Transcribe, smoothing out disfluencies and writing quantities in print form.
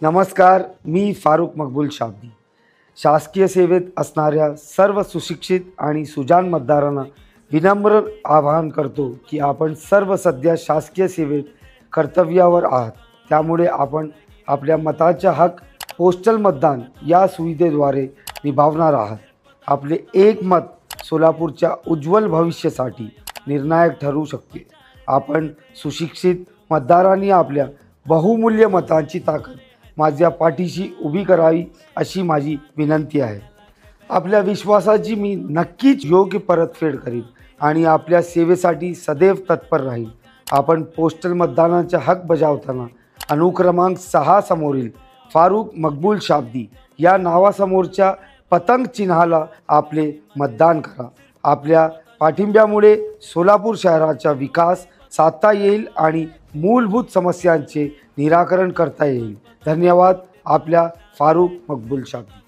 नमस्कार, मी फारुख मकबूल शाब्दी। शासकीय सेवेत असणाऱ्या सर्व सुशिक्षित आणि सुजाण मतदारांना विनम्र आवाहन करतो की आपण सर्व सध्या शासकीय सेवेत कर्तव्यावर आहात। त्यामुळे आपण आपल्या मताचा हक पोस्टल मतदान या सुविधेद्वारे निभावणार आहात। आपले एक मत सोलापूरच्या उज्ज्वल भविष्यासाठी निर्णायक ठरू शकते। आपण सुशिक्षित मतदारांनी आपल्या बहुमूल्य मतांची ताकद माझ्या पाठीशी उभी करावी अशी माझी विनंती आहे। आपल्या विश्वासाची मी नक्कीच योग्य परतफेड करीन आणि आपल्या सेवेसाठी सदैव तत्पर राहील। आपण पोस्टल मतदानाचा हक बजावताना अनुक्रमांक 6 समोरील फारुख मकबूल शाब्दी या नावासमोरच्या पतंग चिन्हाला आपले मतदान करा। आपल्या पाठिंब्यामुळे सोलापूर शहराचा विकास साधता येईल आणि मूलभूत समस्यांचे निराकरण करता येईल। धन्यवाद। आपल्या फारुख मकबूल शाब्दी।